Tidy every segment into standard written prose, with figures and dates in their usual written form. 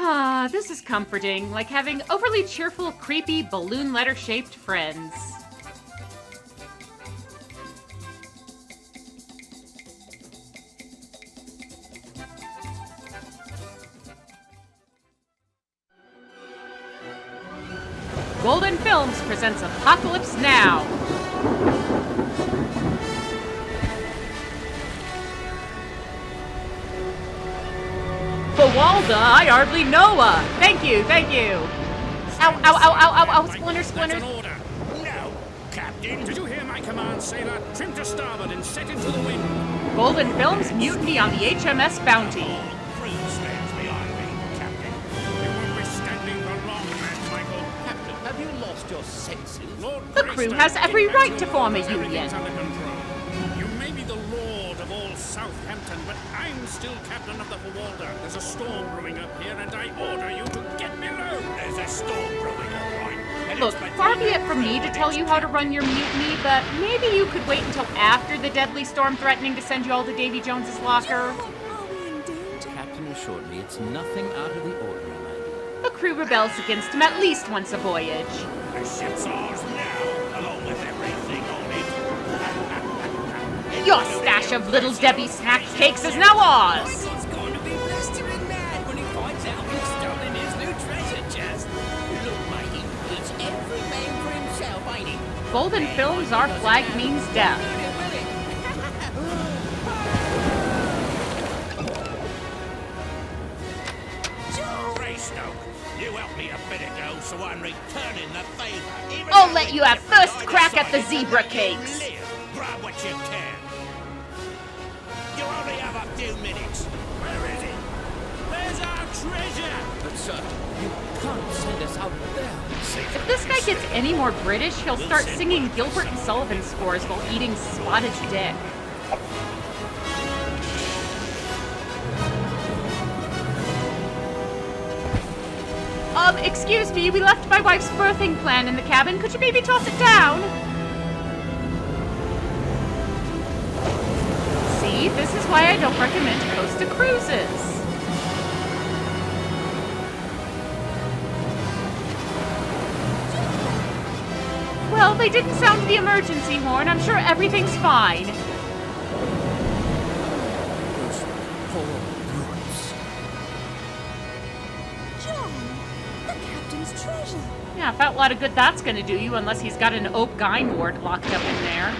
Ah, this is comforting, like having overly cheerful, creepy, balloon letter-shaped friends. Golden Films presents Apocalypse Now! Fawalda, I hardly know her! Thank you! Ow, ow, ow, ow, ow, splinters! That's an order! No! Captain, did you hear my command, sailor? Trim to starboard and set into the wind! Golden Films mutiny on the HMS Bounty. Crew stands behind me, Captain. You won't be standing for long, man, Michael. Captain, have you lost your senses? Lord The crew has every right to form a union. Everything's under control. You may be the lord of all Southampton, but I'm still captain of the Fawalda. There's a storm brewing up here, and I order you to get below. There's a storm brewing up, right? And Look, far be it from me to tell you how to run your mutiny, but maybe you could wait until after the deadly storm threatening to send you all to Davy Jones's locker. Are we in danger? Captain assured me it's nothing out of the ordinary, my dear. The crew rebels against him at least once a voyage. The ship's ours now, along with everything on it. Your stash of Little Debbie snack cakes is now ours! Michael's going to be blistering mad when he finds out we've stolen his new treasure chest. Look, matey, it's every man for himself, ain't he? Golden Films, our flag means death. Greystoke, you helped me a bit ago, so I'm returning the favor. Even I'll though let it you have means first I crack at the decided zebra to cakes. live. Grab what you can. You only have a few minutes. Where is it? There's our treasure! But, sir, you can't send us out there. If this guy gets any more British, he'll start singing Gilbert and Sullivan scores while eating spotted dick. Excuse me, we left my wife's birthing plan in the cabin. Could you maybe toss it down? See, this is why I don't recommend Costa Cruises. Well, they didn't sound the emergency horn. I'm sure everything's fine. Those poor brutes. John, the captain's treasure. Yeah, about a lot of good that's gonna do you, unless he's got an Oak Guine ward locked up in there.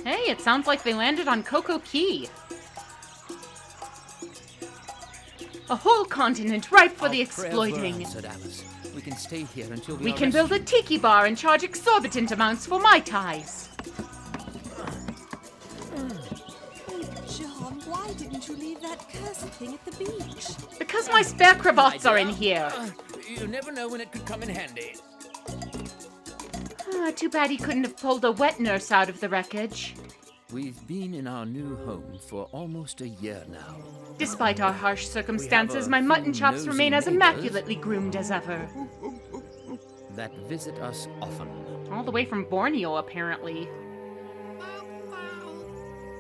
Hey, it sounds like they landed on Coco Key. A whole continent ripe for the Our prayers exploiting. were answered, Alice. We can stay here until We are can build a rescued. tiki bar and charge exorbitant amounts for Mai Tais. John, why didn't you leave that cursed thing at the beach? Because my spare cravats are in here. You never know when it could come in handy. Ah, too bad he couldn't have pulled a wet nurse out of the wreckage. We've been in our new home for almost a year now. Despite our harsh circumstances, a my mutton few chops nosy remain as neighbors. immaculately groomed as ever. That visit us often. All the way from Borneo, apparently.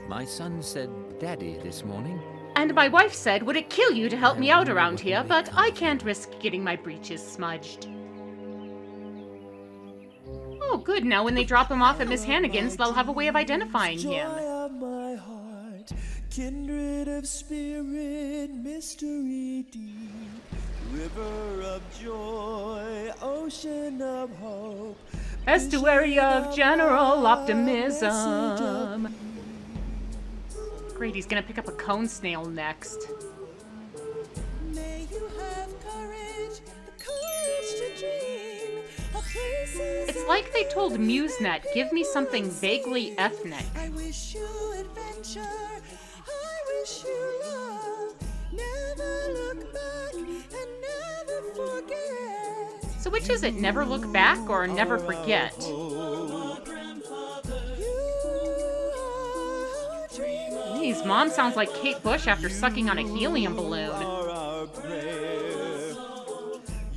My son said, Daddy, this morning. And my wife said, would it kill you to help me out around here? But I can't risk getting my breeches smudged. Oh, good. Now when they drop him off at Miss Hannigan's, they'll have a way of identifying him. Joy of my heart, kindred of spirit, mystery deep, river of joy, ocean of hope, Estuary of general optimism. Great, he's gonna pick up a cone snail next. May you have courage, the courage to dream of places. It's like they told MuseNet, give me something vaguely ethnic. I wish you adventure, I wish you love. Never look back and never forget. So which is it, never look back or never forget? Geez, Mom sounds like Kate Bush after sucking on a helium balloon. are our prayer.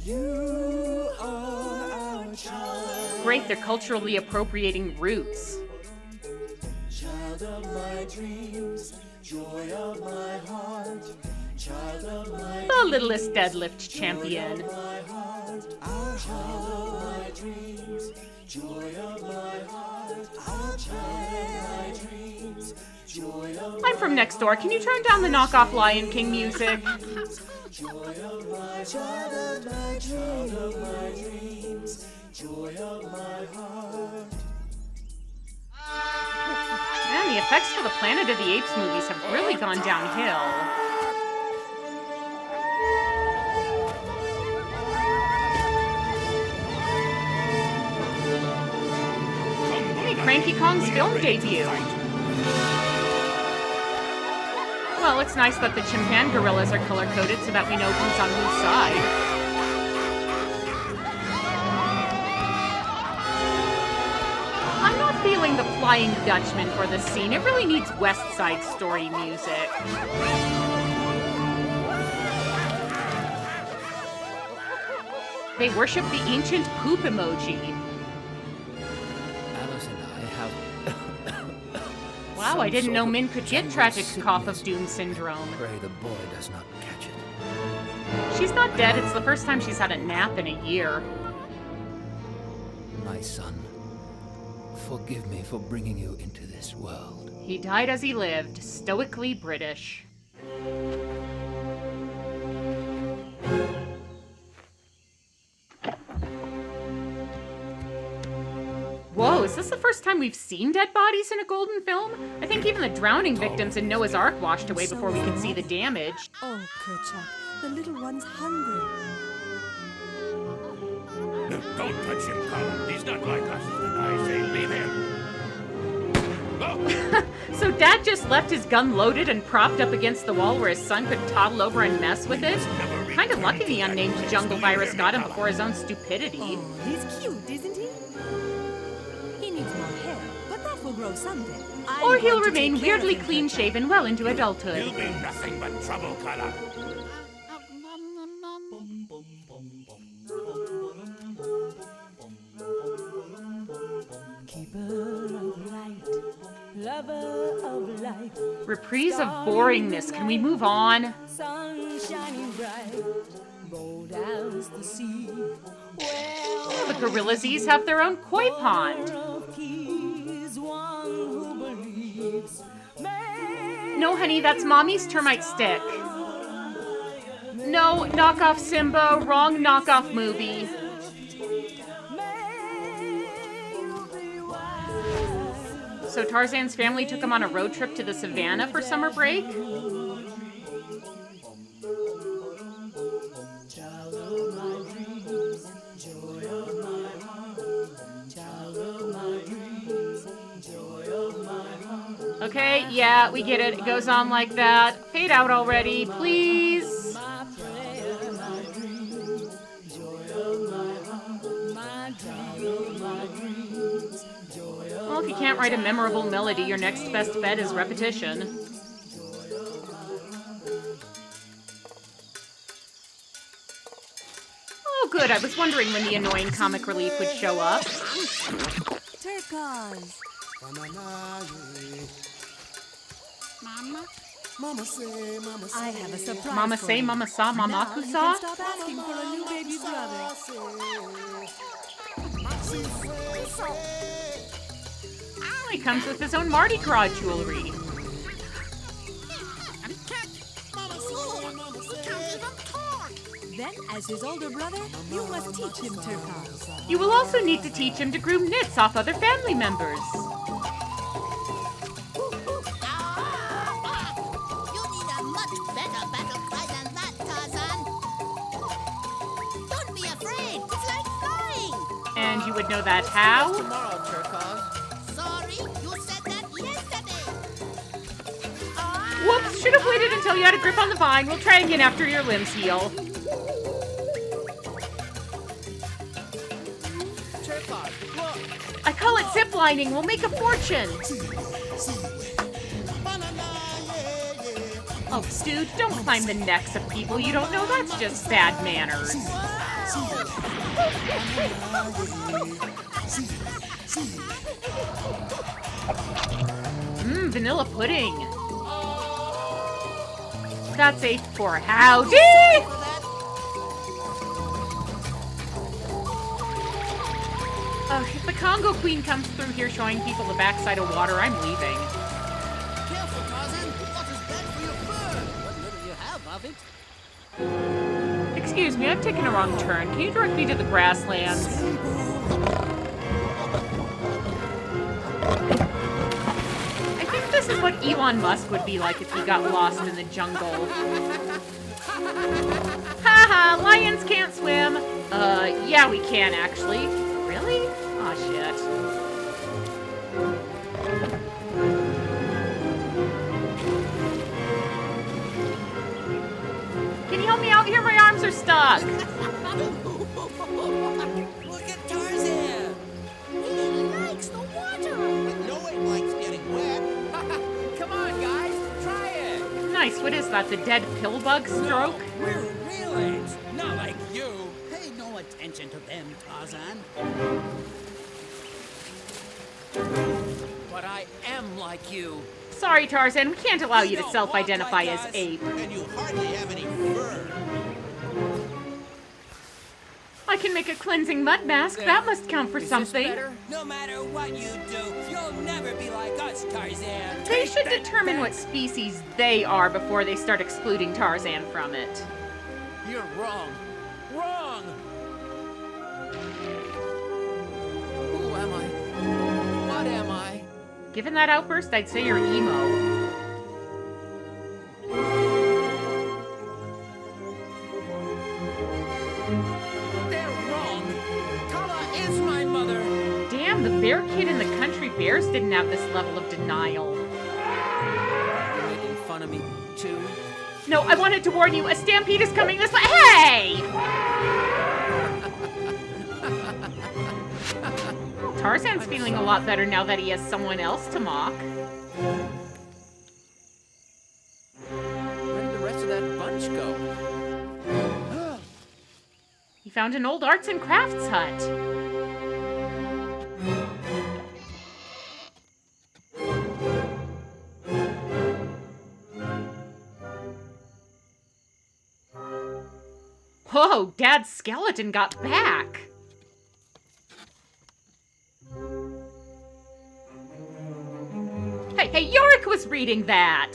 You are our child. great. They're culturally appropriating roots. Child of my dreams, joy of my heart, child of my The littlest deadlift champion. child of my dreams, joy of my heart, child of my dreams, joy of I'm from next door. Can you turn down the knockoff Lion King music? child of my dreams, joy of my heart. Man, the effects for the Planet of the Apes movies have really gone downhill. Hey, Cranky Kong's film debut. Well, it's nice that the chimpan gorillas are color-coded so that we know who's on whose side. I'm not feeling the Flying Dutchman for this scene. It really needs West Side Story music. They worship the ancient poop emoji. Alice and I have... Wow, I didn't know Min could get tragic cough of doom syndrome. Pray the boy does not catch it. She's not dead. It's the first time she's had a nap in a year. My son, forgive me for bringing you into this world. He died as he lived, stoically British. Whoa, is this the first time we've seen dead bodies in a golden film? I think even the drowning victims in Noah's Ark washed away before we could see the damage. Oh, Kerchak, the little one's hungry. No, don't touch him, Colin. He's not like us. I say leave him. Oh. So Dad just left his gun loaded and propped up against the wall where his son could toddle over and mess with it? Kind of lucky the unnamed jungle virus got him before his own stupidity. Oh, he's cute, isn't he? He needs more hair, but that will grow someday. I'm Or he'll going to remain take care of weirdly him, clean Kerchak. shaven well into adulthood. You'll be nothing but trouble, Colin. Keeper of light, lover of life, Reprise of boringness. Can we move on? sun shining bright, bold as the sea. Well, The Gorillasies have their own koi pond. of keys, one who believes. May No, honey, that's Mommy's termite stick. No, knockoff Simba, wrong knockoff movie. you be wise. So Tarzan's family took him on a road trip to the savannah for summer break? Child of my dreams, joy of my heart, child of my dreams, joy of my heart. Okay, yeah, we get it. It goes on like that. Fade out already, please. My prayer, my dreams, Joy of my heart, child of my dreams, joy of Well, if you can't write a memorable melody, your next best bet is repetition. Oh, good. I was wondering when the annoying comic relief would show up. turquoise. Mama say, mama say, I have a surprise. Mama for say, you. mama saw, mama Now you kusa. can stop asking for a new baby brother. Oh, he comes with his own Mardi Gras jewelry. Then, as his older brother, you must teach him turquoise. You will also need to teach him to groom nits off other family members. You need a much better battle cry than that, Tarzan. Don't be afraid. It's like flying. And you would know that how? Tomorrow, Turquoise. Sorry, you said that yesterday. Whoops, should have waited until you had a grip on the vine. We'll try again after your limbs heal. Turquoise, look. I call it ziplining. We'll make a fortune. Oh, dude, don't climb the necks of people you don't know. That's just bad manners. Vanilla pudding. That's a for howdy! If the Congo Queen comes through here showing people the backside of water, I'm leaving. Careful, Tarzan. Water's bad for your fur. What little you have of it. Excuse me, I've taken a wrong turn. Can you direct me to the grasslands? I think this is what Elon Musk would be like if he got lost in the jungle. Haha, lions can't swim. Yeah, we can actually. Really? Aw, shit. Can you help me out here? My arms are stuck. Look at Tarzan. He likes the water. No, it likes getting wet. Come on, guys. Try it. Nice, what is that? The dead pillbug stroke? No, we're real apes, not like you. Pay no attention to them, Tarzan. But I am like you. Sorry, Tarzan, we can't allow you to don't self-identify walk as like us, ape. And you hardly have any fur. I can make a cleansing mud mask. That must count for something. No matter what you do, you'll never be like us, Tarzan. They should determine what species they are before they start excluding Tarzan from it. You're wrong. Wrong! Who am I? What am I? Given that outburst, I'd say you're emo. They're wrong. Tala is my mother. Damn, the bear kid and the country bears didn't have this level of denial. You're making fun of me, too? No, I wanted to warn you, a stampede is coming this way. Hey! Tarzan's feeling a lot better now that he has someone else to mock. Where did the rest of that bunch go? He found an old arts and crafts hut. Whoa, Dad's skeleton got back. Hey, Yorick was reading that!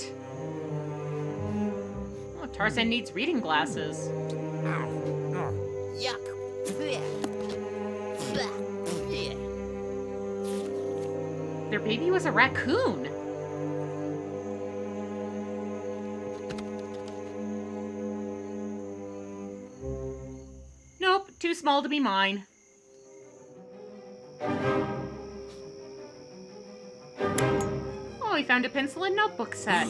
Oh, Tarzan needs reading glasses. Yuck. Their baby was a raccoon. Nope, too small to be mine. Oh, he found a pencil and notebook set.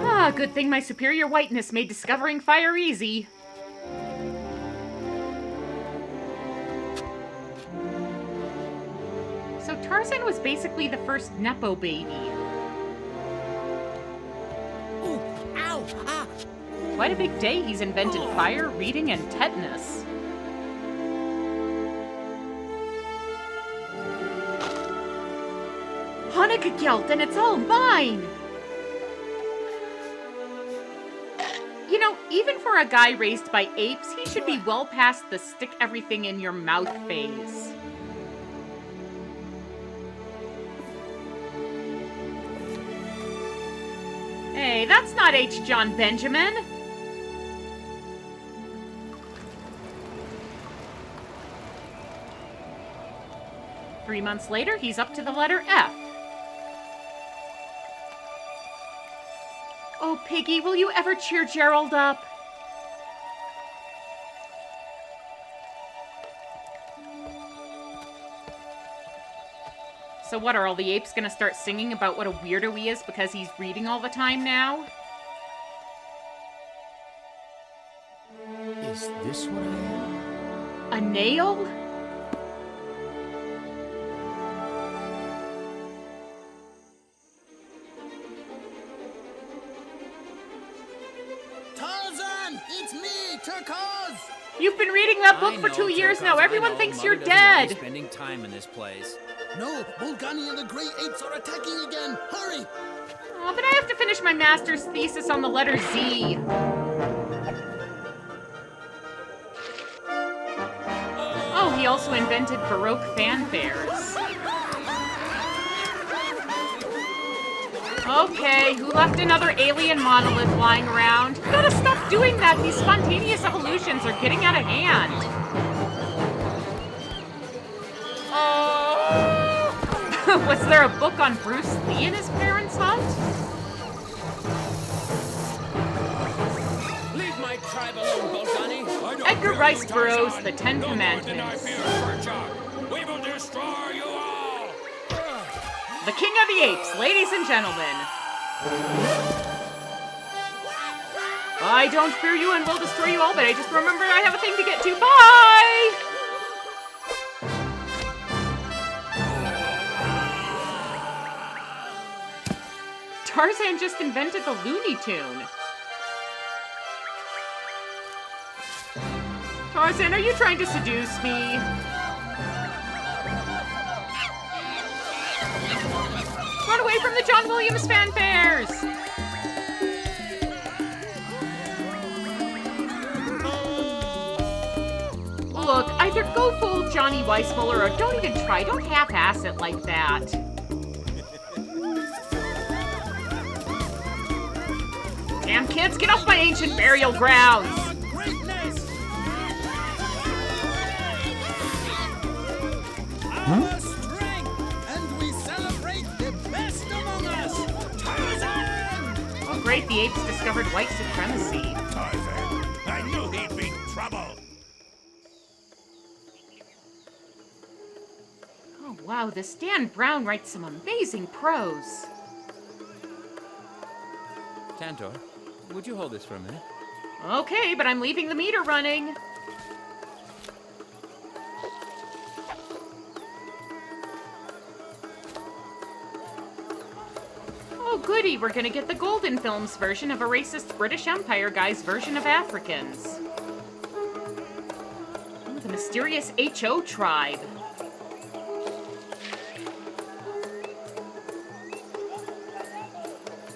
Ah, good thing my superior whiteness made discovering fire easy. So Tarzan was basically the first Nepo baby. Ooh, ow, ah. Quite a big day, he's invented fire, reading, and tetanus. Hanukkah gelt, and it's all mine! You know, even for a guy raised by apes, he should be well past the stick everything in your mouth phase. Hey, that's not H. John Benjamin. Three months later, he's up to the letter F. Oh, Piggy, will you ever cheer Gerald up? So what, are all the apes gonna start singing about what a weirdo he is because he's reading all the time now? Is this what I am? A nail? Tarzan, it's me, better cause! You've been reading that book for 2 years now. Everyone thinks you're dead. Spending time in this place. No, Bolgani and the Grey Apes are attacking again! Hurry! Oh, but I have to finish my master's thesis on the letter Z. Oh, he also invented Baroque fanfares. Okay, who left another alien monolith lying around? You gotta stop doing that. These spontaneous evolutions are getting out of hand. Was there a book on Bruce Lee in his parents' hut? Leave my tribe alone, Bolgani! Edgar Rice Burroughs' The Ten Commandments. We will destroy you all! The King of the Apes, ladies and gentlemen. I don't fear you and will destroy you all, but I just remembered I have a thing to get to. Bye! Tarzan just invented the Looney Tune. Tarzan, are you trying to seduce me? Run away from the John Williams fanfares! Look, either go full Johnny Weissmuller or don't even try. Don't half-ass it like that. Damn kids, get off my ancient burial grounds! Our strength, and we celebrate the best among us! Tarzan! Oh great, the apes discovered white supremacy. Tarzan, I knew he'd be trouble! Oh wow, this Dan Brown writes some amazing prose. Tantor, would you hold this for a minute? Okay, but I'm leaving the meter running. Oh goody, we're gonna get the Golden Films version of a racist British Empire guy's version of Africans. Oh, the mysterious HO tribe.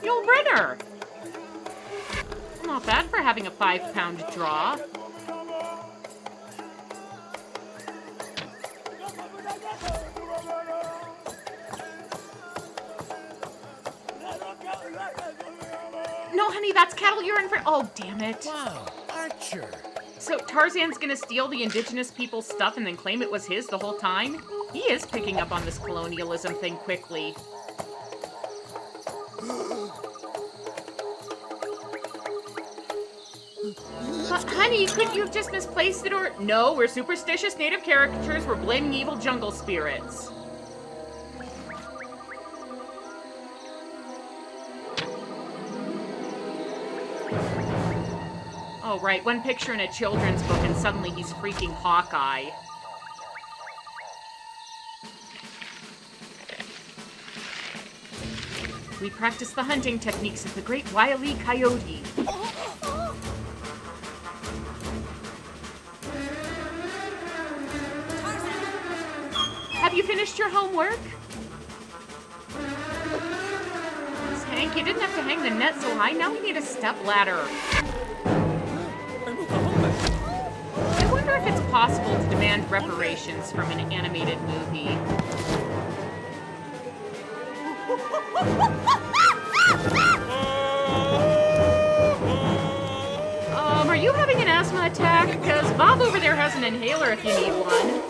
Yul Brynner! Not bad for having a 5-pound draw. No, honey, that's cattle urine for— oh, damn it. Wow, Archer! So Tarzan's gonna steal the indigenous people's stuff and then claim it was his the whole time? He is picking up on this colonialism thing quickly. But honey, couldn't you have just misplaced it or— no, we're superstitious native caricatures, we're blaming evil jungle spirits. Oh right, one picture in a children's book and suddenly he's freaking Hawkeye. We practice the hunting techniques of the great Wile E. Coyote. Have you finished your homework? Miss Hank, you didn't have to hang the net so high. Now we need a step ladder. I wonder if it's possible to demand reparations from an animated movie. Are you having an asthma attack? Because Bob over there has an inhaler if you need one.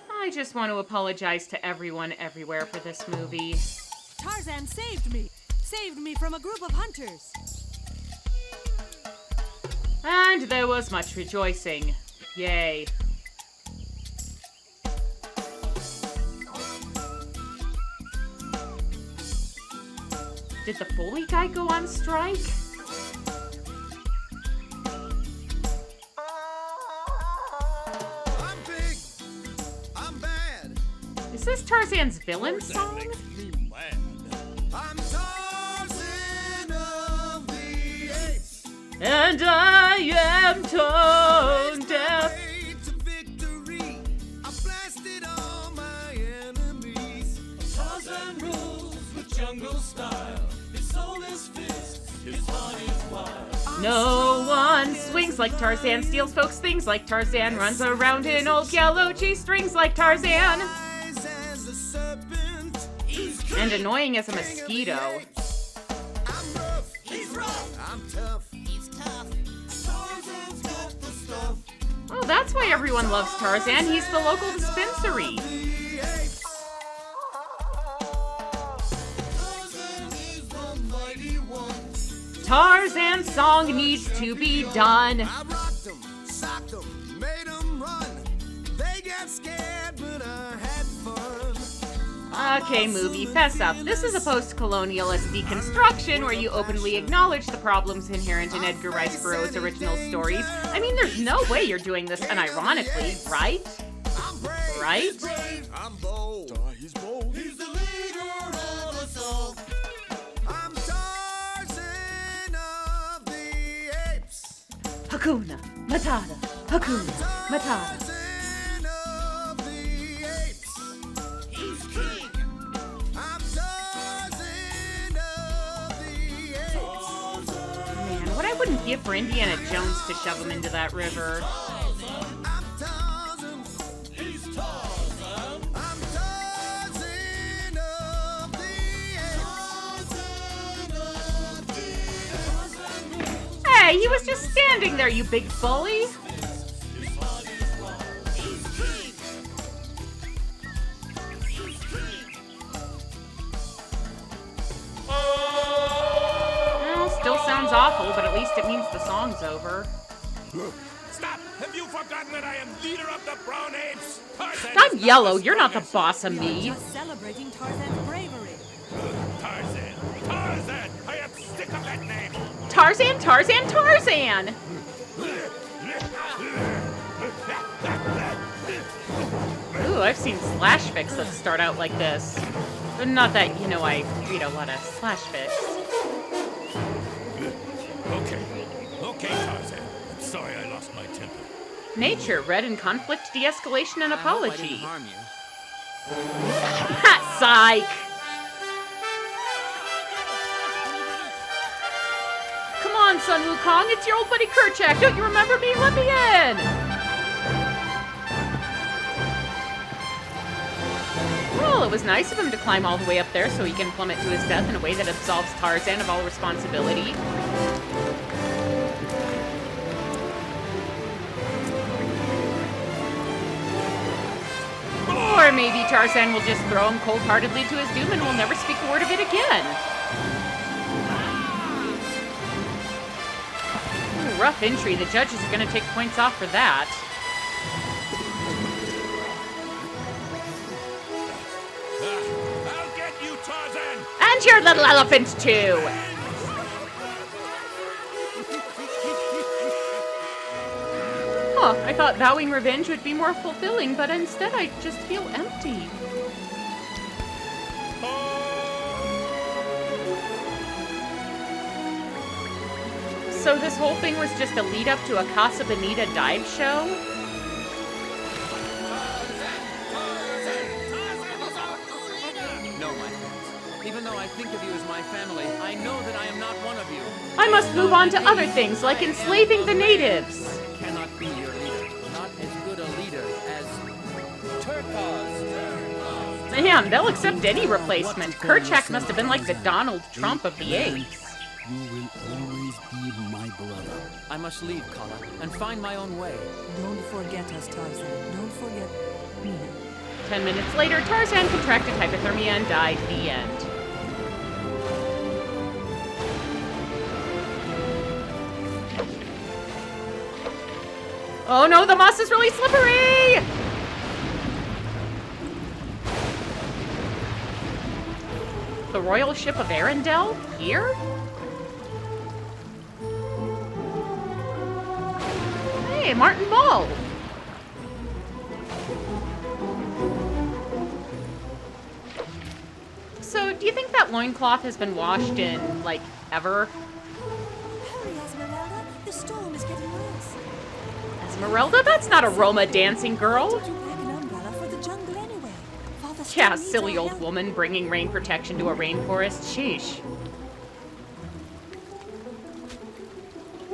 I just want to apologize to everyone everywhere for this movie. Tarzan saved me. Saved me from a group of hunters. And there was much rejoicing. Yay. Did the Foley guy go on strike? I'm big! I'm bad! Is this Tarzan's villain song? I'm Tarzan of the And I am tone deaf. To victory, I blasted all my enemies. Tarzan rules with jungle style. His soul is fist, his heart is wild. No one swings like Tarzan, steals folks' things like Tarzan, runs around in old yellow cheese strings like Tarzan, Eyes as a serpent. He's and annoying as a mosquito. I'm rough. He's rough. I'm tough. He's tough. Tarzan's got the stuff. Oh, that's why everyone loves Tarzan. He's the local dispensary. The apes. Tarzan is the mighty one. Tarzan's song needs to be done. I rocked them, socked them, made them run. They got scared, but I had fun. Okay, movie, fess up. This is a post-colonialist deconstruction where you openly acknowledge the problems inherent in Edgar Rice Burroughs' original stories. I mean, there's no way you're doing this unironically, right? I'm brave. Right? He's brave. I'm bold. He's bold. He's the leader of us all. I'm Tarzan of the apes. Hakuna Matata, Hakuna Matata. Tarzan of the apes. He's king. I'm Tarzan of the apes. Man, what I wouldn't give for Indiana Jones to shove him into that river. I'm Tarzan. He's Tarzan. I'm Tarzan of the apes. Hey, he was just standing there, you big bully. Well, still sounds awful, but at least it means the song's over. Stop! Have you forgotten that I am leader of the brown apes? Tarzan I'm is not yellow, the you're not the strongest. boss of me. Just celebrating Tarzan's bravery. Tarzan! Tarzan! I am sick of that name! Tarzan, Tarzan, Tarzan! Ooh, I've seen slash fics that start out like this. But not that, you know, I read a lot of slash fics. Okay, Tarzan. I'm sorry I lost my temper. Nature, read in conflict, de-escalation, and I hope I didn't apology. harm you. Ha! Psych! Come on, Sun Wukong, it's your old buddy Kerchak. Don't you remember me? Let me in! Well, it was nice of him to climb all the way up there so he can plummet to his death in a way that absolves Tarzan of all responsibility. Or maybe Tarzan will just throw him cold-heartedly to his doom and will never speak a word of it again. Ooh, rough entry. The judges are going to take points off for that. I'll get you, Tarzan! And your little elephant, too! Huh, I thought vowing revenge would be more fulfilling, but instead I just feel empty. So this whole thing was just a lead up to a Casa Bonita dive show? No, my friends. Even though I think of you as my family, I know that I am not one of you. I must move on to other things, like enslaving the natives. I cannot be your leader. Not as good a leader as Turcos. Damn, they'll accept any replacement. Kerchak must have been like the Donald Trump of the apes. You will always be my brother. I must leave, Kala, and find my own way. Don't forget us, Tarzan. Don't forget me. 10 minutes later, Tarzan contracted hypothermia and died. The end. Oh no, the moss is really slippery! The royal ship of Arendelle? Here? Hey, Martin Mull! So, do you think that loincloth has been washed in, like, ever? Hurry, Esmeralda. The storm is getting worse. Esmeralda, that's not a Roma dancing girl. Did you pack an umbrella for the jungle anyway? Father still Yeah, needs silly our old help. woman bringing rain protection to a rainforest. Sheesh.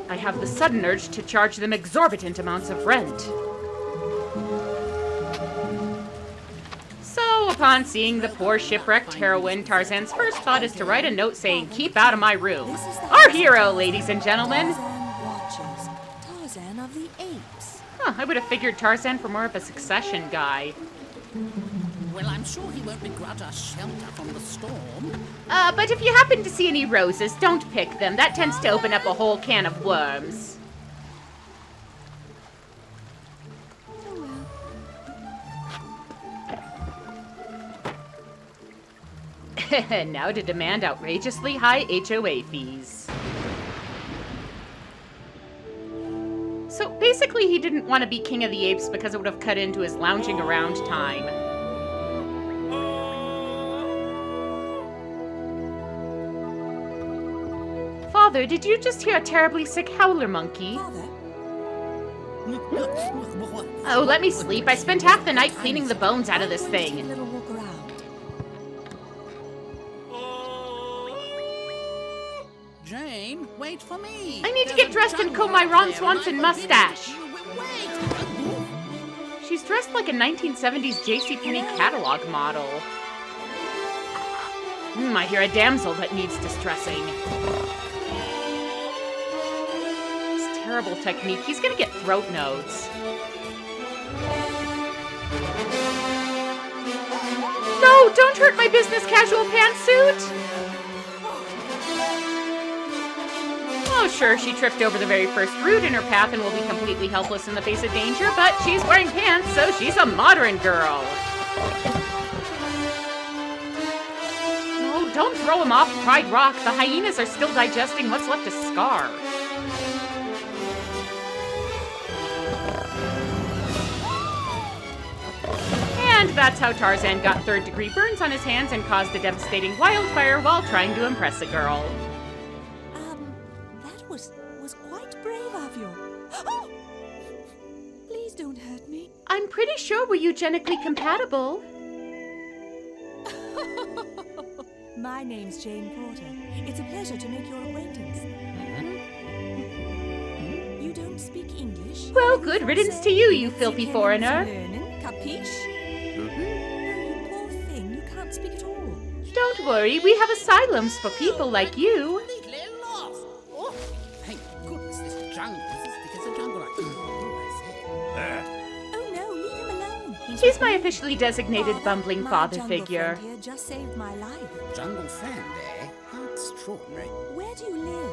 I have the sudden urge to charge them exorbitant amounts of rent. So, upon seeing the poor shipwrecked heroine, Tarzan's first thought is to write a note saying, "Keep out of my room." This is the Our house hero, of ladies and gentlemen. Tarzan watches. Tarzan of the Apes. Huh, I would have figured Tarzan for more of a Succession guy. Well, I'm sure he won't begrudge us shelter from the storm. But if you happen to see any roses, don't pick them. That tends to open up a whole can of worms. Oh well. Now to demand outrageously high HOA fees. So basically he didn't want to be King of the Apes because it would have cut into his lounging around time. Father, did you just hear a terribly sick howler monkey? Father, Oh, let me sleep. I spent half the night cleaning the bones out of this I'm going to take thing. a little walk around. Jane, wait for me. I need to There's get a dressed and jungle comb my out Ron there, Swanson and I forbid mustache. you- Wait. She's dressed like a 1970s JCPenney catalog model. I hear a damsel that needs distressing. It's terrible technique. He's gonna get throat nodes. No, don't hurt my business casual pantsuit! Oh, sure, she tripped over the very first root in her path and will be completely helpless in the face of danger, but she's wearing pants, so she's a modern girl. No, don't throw him off Pride Rock. The hyenas are still digesting what's left of Scar. And that's how Tarzan got third-degree burns on his hands and caused a devastating wildfire while trying to impress a girl. That was quite brave of you. Oh! Please don't hurt me. I'm pretty sure we're eugenically compatible. My name's Jane Porter. It's a pleasure to make your acquaintance. You don't speak English? Well, good riddance to you, you filthy foreigner. Learning, capiche? Oh, you poor thing, you can't speak at all. Don't worry, we have asylums for people like you. Completely lost. Oh, thank goodness this jungle. Because the jungle. Oh no, leave him alone. He's my officially designated bumbling my father jungle figure. friend here just saved my life. Jungle friend, eh? How extraordinary. Where do you live?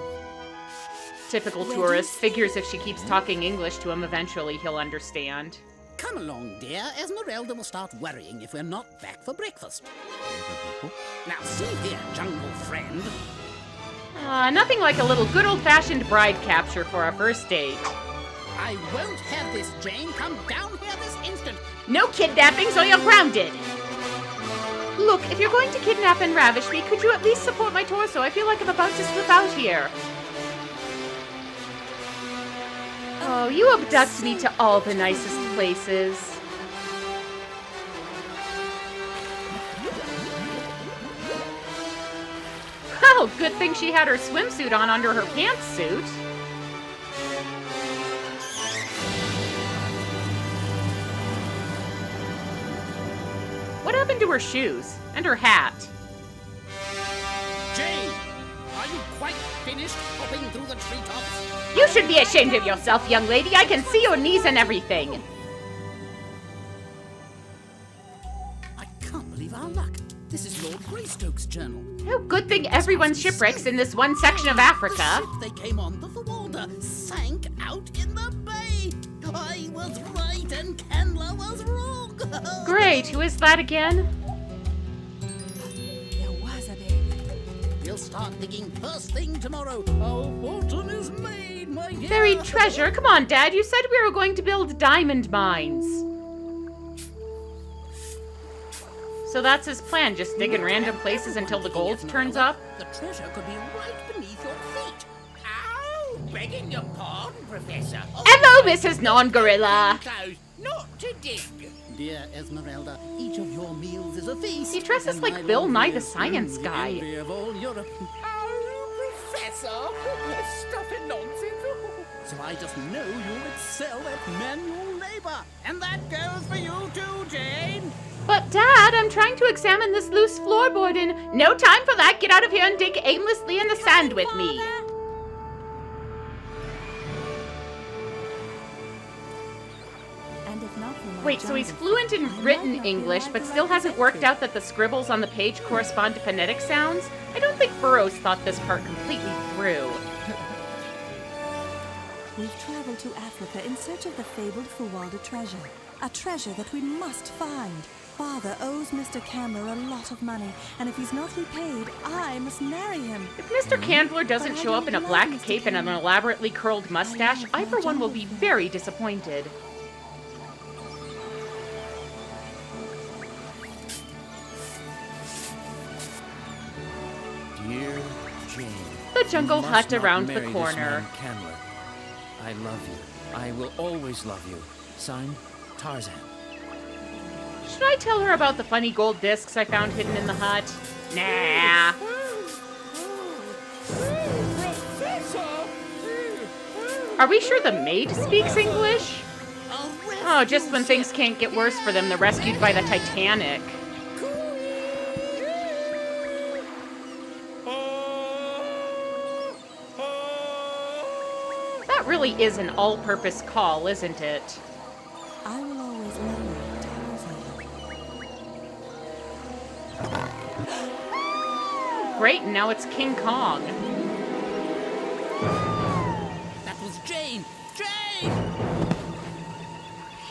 Typical tourist, figures if she keeps talking English to him, eventually he'll understand. Come along, dear. Esmeralda will start worrying if we're not back for breakfast. Now, see here, jungle friend. Nothing like a little good old-fashioned bride capture for a first date. I won't have this, Jane. Come down here this instant. No kidnappings or you're grounded! Look, if you're going to kidnap and ravish me, could you at least support my torso? I feel like I'm about to slip out here. Oh, you abduct me to all the nicest places. Well, good thing she had her swimsuit on under her pantsuit. What happened to her shoes? And her hat? Jane, are you quite finished hopping through the treetops? You should be ashamed of yourself, young lady. I can see your knees and everything. I can't believe our luck. This is Lord Greystoke's journal. Oh, good thing everyone's shipwrecks in this one section of Africa. The ship they came on, the Verwalder, sank out in the bay. I was right and Candler was wrong. Great, who is that again? There was a baby. We'll start digging first thing tomorrow. Our fortune is made, my dear. Buried treasure? Come on, Dad, you said we were going to build diamond mines. So that's his plan, just dig in random places until the gold turns up? The treasure could be right beneath your feet. Ow, begging your pardon, Professor. Hello, Mrs. Non-Gorilla. Clothes, not to dig. Dear Esmeralda, each of your meals is a feast. He dresses and like my Bill love Nye the is Science the Guy. envy of all Europe. Oh, Professor, stuffing nonsense. So I just know you excel at manual labor. And that goes for you too, Jane. But, Dad, I'm trying to examine this loose floorboard and no time for that. Get out of here and dig aimlessly in the sand with me. And if not for my Wait, so he's jungle fluent in I might written not be English, alive but to still write hasn't the worked victory. out that the scribbles on the page correspond to phonetic sounds? I don't think Burroughs thought this part completely through. We've traveled to Africa in search of the fabled Fuwalda treasure. A treasure that we must find. Father owes Mr. Candler a lot of money, and if he's not repaid, I must marry him. If Mr. Candler doesn't But I show up in a don't black love Mr. cape and an Candler. elaborately curled mustache, I for one will be jungle very disappointed. Dear Jane. The jungle you must hut not around the marry this corner. man, Candler. I love you. I will always love you. Signed, Tarzan. Should I tell her about the funny gold discs I found hidden in the hut? Nah. Are we sure the maid speaks English? Oh, just when things can't get worse for them, they're rescued by the Titanic. That really is an all-purpose call, isn't it? I will always love you, Tarzan. Great, and now it's King Kong. That was Jane. Jane!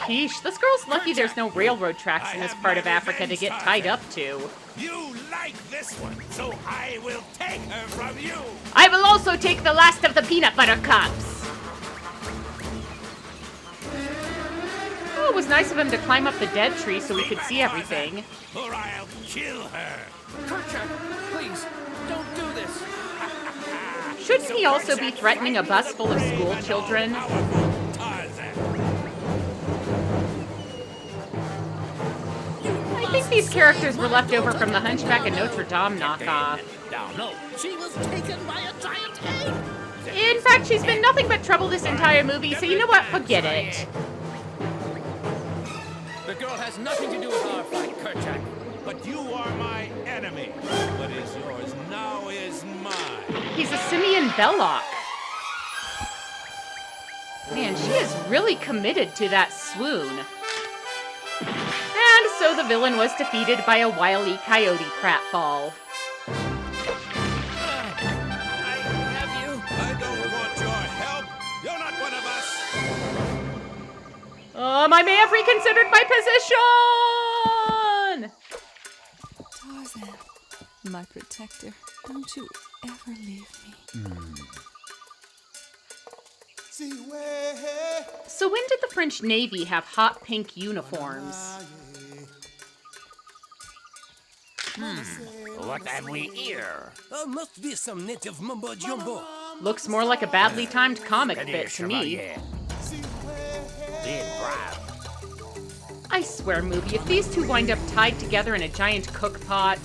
Sheesh, this girl's lucky there's no railroad tracks in this part of Africa to get tied up to. You like this one, so I will take her from you. I will also take the last of the peanut butter cups. Oh, it was nice of him to climb up the dead tree so we could see everything. Or I'll kill her. Kerchak, please, don't do this. Shouldn't he also be threatening a bus full of school children? I think these characters were left over from the Hunchback of Notre Dame knockoff. No, she was taken by a giant ape. In fact, she's been nothing but trouble this entire movie, so you know what? Forget it. The girl has nothing to do with our fight, Kerchak. But you are my enemy. What is yours now is mine. He's a Simeon Belloc. Man, she is really committed to that swoon. And so the villain was defeated by a wily coyote pratfall. I have you. I don't want your help. You're not one of us. I may have reconsidered my position! Tarzan, my protector, don't you ever leave me. So when did the French Navy have hot pink uniforms? What have we here? Must be some native mumbo jumbo. Looks more like a badly timed comic bit to me. I swear, movie, if these two wind up tied together in a giant cook pot.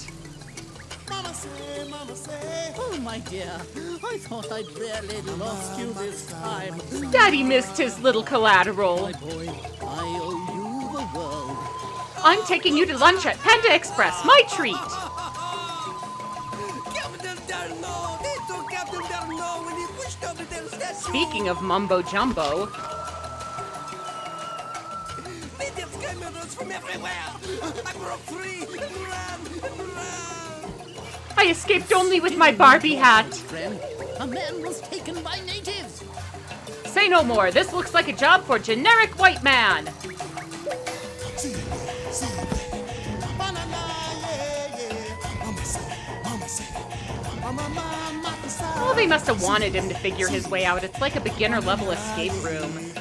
Oh, my dear. I thought I'd barely lost you this time. Daddy missed his little collateral. My boy, I owe you the world. I'm taking you to lunch at Panda Express, my treat. Captain Darno! They took Captain Darno when he pushed over their statue! Speaking of mumbo jumbo, Natives came at us from everywhere! I broke free and ran! I escaped only with my Barbie hat. Friend, a man was taken by natives. Say no more, this looks like a job for generic white man. Oh, they must have wanted him to figure his way out. It's like a beginner-level escape room.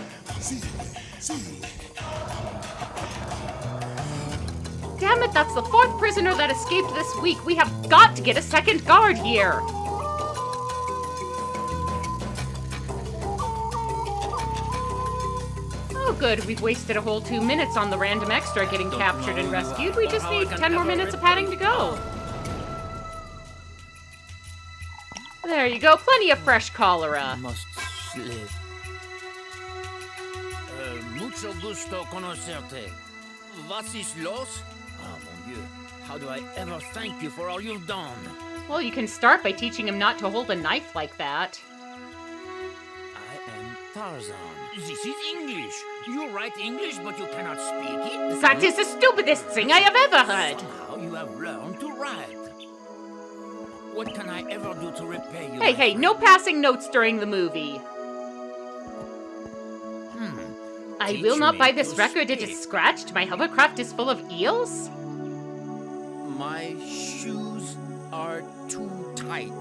Damn it, that's the fourth prisoner that escaped this week. We have got to get a second guard here. good. We've wasted a whole 2 minutes on the random extra getting captured and rescued. We just need 10 more minutes of padding to go. There you go. Plenty of fresh cholera. Must live. Mucho gusto conocerte. Was ist los? Oh, mon Dieu. How do I ever thank you for all you've done? Well, you can start by teaching him not to hold a knife like that. I am Tarzan. This is English. You write English, but you cannot speak it? That is the stupidest thing I have ever heard. Somehow you have learned to write. What can I ever do to repay you? Hey, no passing notes during the movie. I will not buy this record. It is scratched. My hovercraft is full of eels. My shoes are too tight.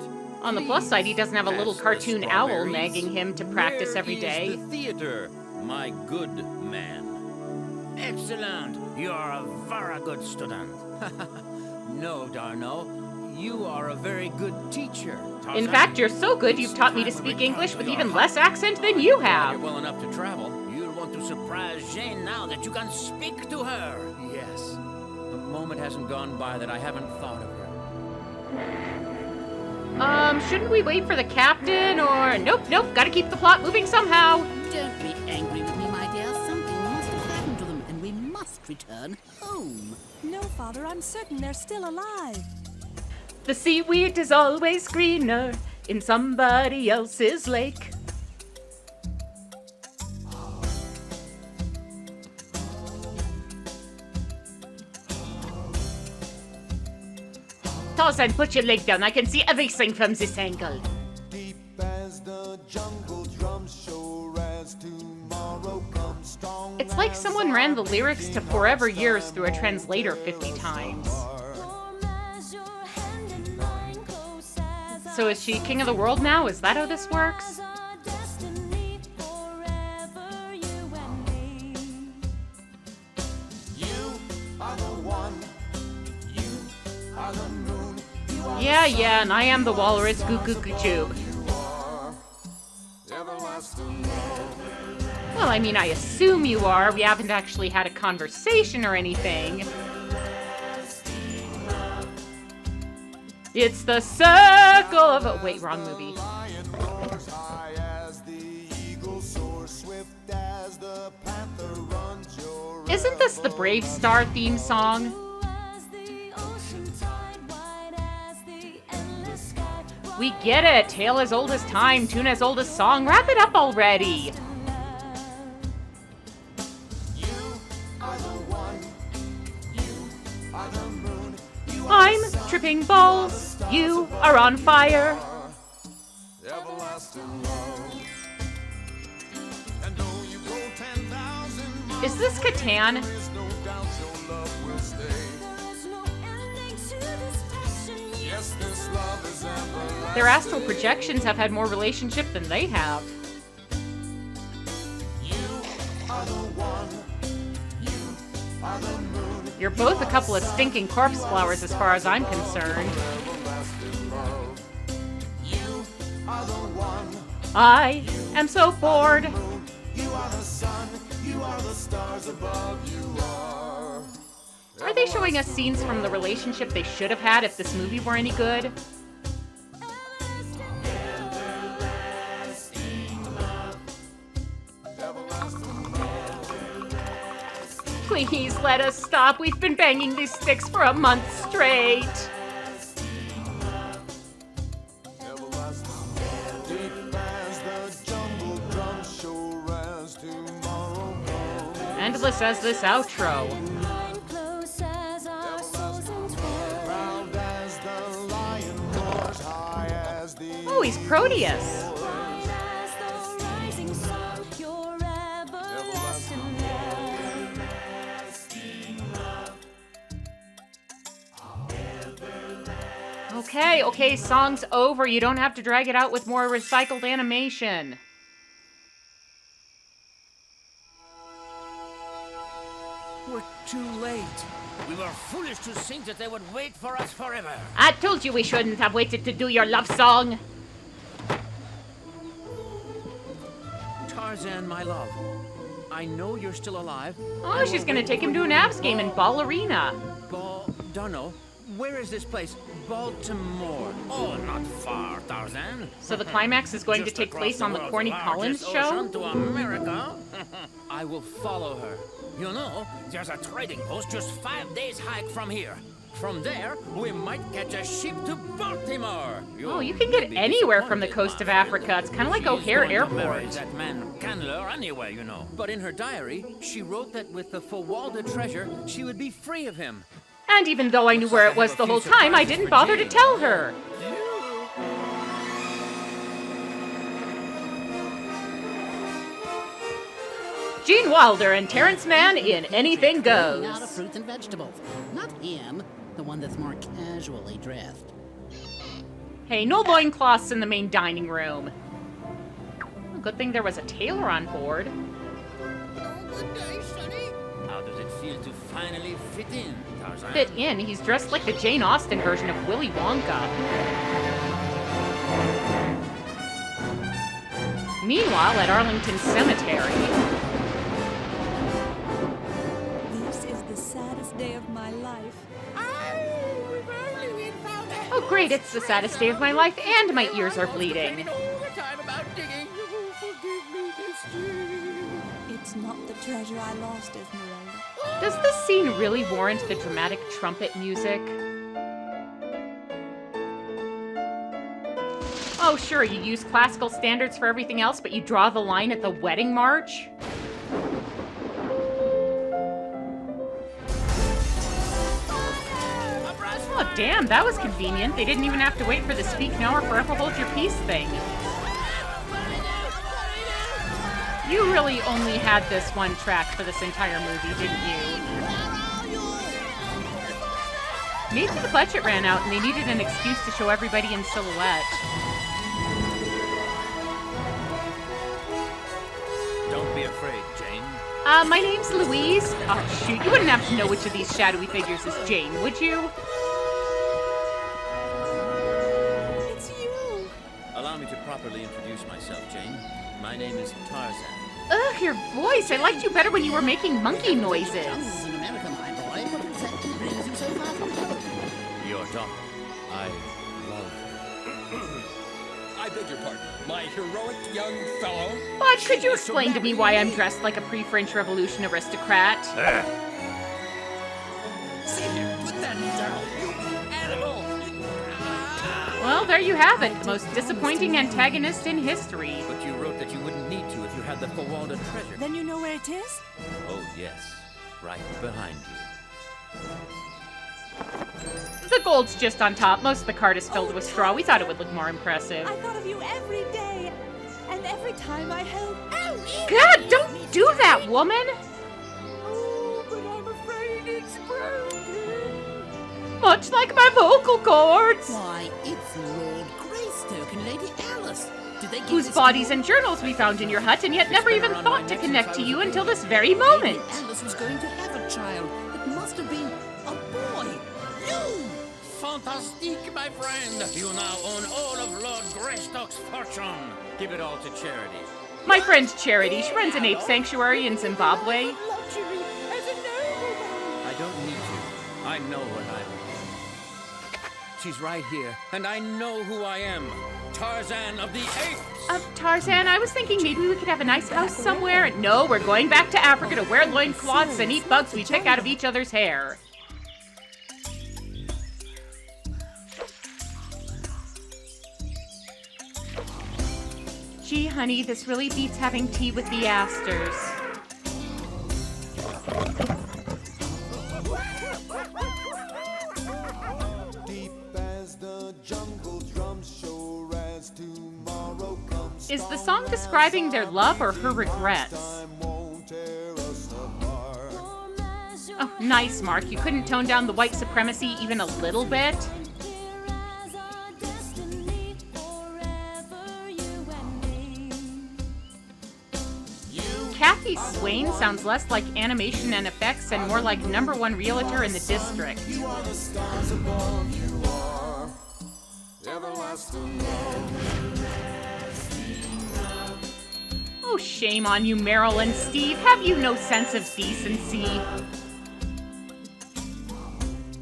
On the plus side, he doesn't have a little Pass the cartoon owl strawberries. nagging him to practice every Where day. is the theater, my good man? Excellent. You are a very good student. No, Darno. You are a very good teacher. In fact, you're so good you've taught me to speak English with even less accent than you You're have. well enough to travel. You'll want to surprise Jane now that you can speak to her. Yes. A moment hasn't gone by that I haven't thought of her. Shouldn't we wait for the captain or... Nope, gotta keep the plot moving somehow. Don't be angry with me, my dear. Something must have happened to them, and we must return home. No, Father, I'm certain they're still alive. The seaweed is always greener in somebody else's lake. Tarzan, put your leg down. I can see everything from this angle. Deep as the jungle drums show as tomorrow comes strong. It's like someone ran the lyrics to Forever Years through a translator 50 times. So is she king of the world now? Is that how this works? You are the one. You are the moon. You are Yeah, and I am the walrus goo goo goo tube. everlasting love. Well, I mean, I assume you are. We haven't actually had a conversation or anything. It's the circle of... Oh, wait, wrong movie. Lion roars high as the eagle soars swift as the panther runs. Your Isn't this the Brave Star theme song? We get it. Tale as old as time, tune as old as song. Wrap it up already. You are the one. You are the moon. You are I'm tripping balls. You are on fire. everlasting love. And though you go 10,000 miles, Is this Catan? there's no doubt your love will stay. Yes, this love is everlasting. Their astral projections have had more relationship than they have. You are the one. You are the moon. You're both a couple of stinking corpse flowers as far as I'm concerned. Everlasting love. You are the one. I am so bored. You are the sun. You are the stars above. You are. Are they showing us scenes from the relationship they should have had if this movie were any good? Please let us stop. We've been banging these sticks for a month straight. Deep as the jungle drums show as tomorrow comes. Endless as this outro. Proud as the lion roars high as the Oh, he's Proteus. Okay, song's over. You don't have to drag it out with more recycled animation. We're too late. We were foolish to think that they would wait for us forever. I told you we shouldn't have waited to do your love song. Tarzan, my love, I know you're still alive. Oh, she's gonna take him to an Avs game in Ballerina. Dunno. Where is this place? Baltimore. Oh, not far, Tarzan. So the climax is going to Just take across place on the world's Corny largest Collins show? ocean to America. I will follow her. You know, there's a trading post just 5 days hike from here. From there, we might catch a ship to Baltimore. Oh, you can get anywhere from the coast of Africa. It's kind of like O'Hare Airport. That man Candler anyway, you know. But in her diary, she wrote that with the Fawalda treasure, she would be free of him. And even though I knew where it was the whole time, I didn't bother to tell her. Gene Wilder and Terrence Mann in Anything Out of Goes. fruits and vegetables. Not him, the one that's more casually dressed. Hey, no loincloths in the main dining room. Good thing there was a tailor on board. Good day, Sonny. How does it feel to finally fit in, Tarzan? Fit in, he's dressed like the Jane Austen version of Willy Wonka. Meanwhile, at Arlington Cemetery... This is the saddest day of my life. Oh great, it's the saddest day of my life and my ears are bleeding. It's not the treasure I lost, Esmeralda. Does this scene really warrant the dramatic trumpet music? Oh sure, you use classical standards for everything else, but you draw the line at the wedding march? Oh damn, that was convenient. They didn't even have to wait for the speak now or forever hold your peace thing. You really only had this one track for this entire movie, didn't you? Maybe the budget ran out and they needed an excuse to show everybody in silhouette. Don't be afraid, Jane. My name's Louise. Oh shoot, you wouldn't have to know which of these shadowy figures is Jane, would you? It's you! Allow me to properly introduce myself, Jane. My name is Tarzan. Ugh, your voice. I liked you better when you were making monkey noises. Jungles in America, my boy. What exactly brings you so far from home? Your daughter. I love her. I beg your pardon, my heroic young fellow. But could you explain to me why I'm dressed like a pre-French Revolution aristocrat? See here, put that down, you animal! Well, there you have it. The most disappointing antagonist in history. But you wrote that you wouldn't need to if you had the Fawalda treasure. Then you know where it is? Oh, yes. Right behind you. The gold's just on top. Most of the cart is filled with straw. We thought it would look more impressive. I thought of you every day, and every time I help. God, don't do that, woman! Oh, but I'm afraid it's broken. Much like my vocal cords! Why, it's Lord Greystoke and Lady Alice. Did they give Whose this bodies to you? and journals we found in your hut and yet never even around my thought to neck connect since to I you was a until baby. this very moment. Lady Alice was going to have a child. It must have been a boy. You! Fantastique, my friend. You now own all of Lord Greystoke's fortune. Give it all to charity. My friend Charity, she runs an ape sanctuary in Zimbabwe. Luxury as a nobleman. I don't need to. I know what I want. She's right here, and I know who I am. Tarzan of the Apes! Tarzan, I was thinking maybe we could have a nice house somewhere. No, we're going back to Africa to wear loincloths and eat bugs we pick out of each other's hair. Gee, honey, this really beats having tea with the Astors. Deep as the jungle drums, sure as tomorrow comes. Is the song describing their love or her regrets? Time won't tear us apart. Oh, nice, Mark. You couldn't tone down the white supremacy even a little bit? Kathy Swain sounds less like animation and effects and more like #1 realtor in the district. You are the stars above, you are everlasting love. Oh, shame on you, Meryl and Steve. Have you no sense of decency?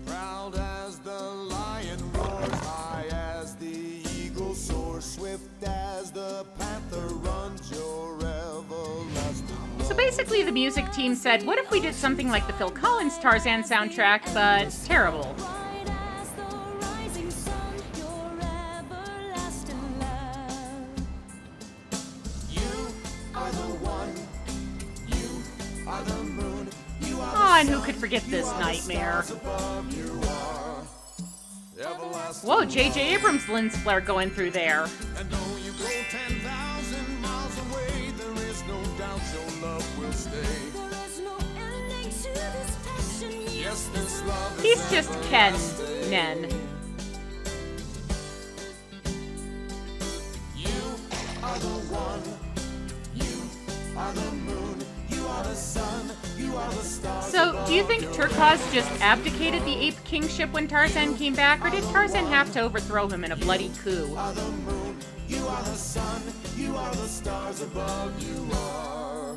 Proud as the lion roars, high as the eagle soars, swift as the panther runs, your everlasting love. So basically the music team said, what if we did something like the Phil Collins Tarzan soundtrack, but terrible? And who could forget this nightmare? Whoa, J.J. Abrams lens flare going through there. And though you go 10,000 miles away, there is no doubt your love will stay. There is no ending to this passion. Yes, this love is He's just Ken Nen. You are the one. You are the moon. You are the sun. You are the stars. So, do you think Turquoise just abdicated the ape kingship when Tarzan came back, or did Tarzan have to overthrow him in a bloody coup? You are the moon. You are the sun. You are the stars above. You are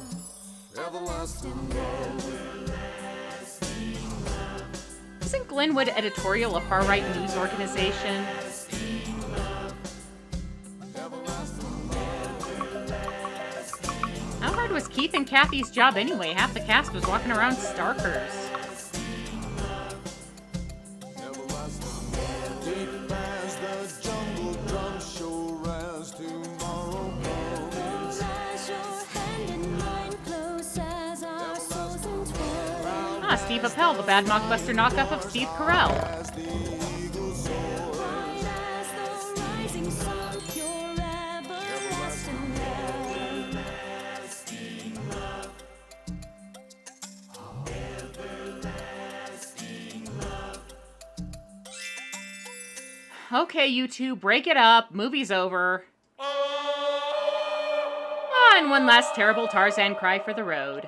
everlasting love. Isn't Glenwood Editorial a far-right news organization? How hard was Keith and Kathy's job anyway? Half the cast was walking around starkers. Deep as the jungle drum, sure as tomorrow comes. Ah, Steve Appel, the bad mockbuster knockoff of Steve Carell. As the eagle soars. Okay, you two, break it up. Movie's over. Ah, and one last terrible Tarzan cry for the road.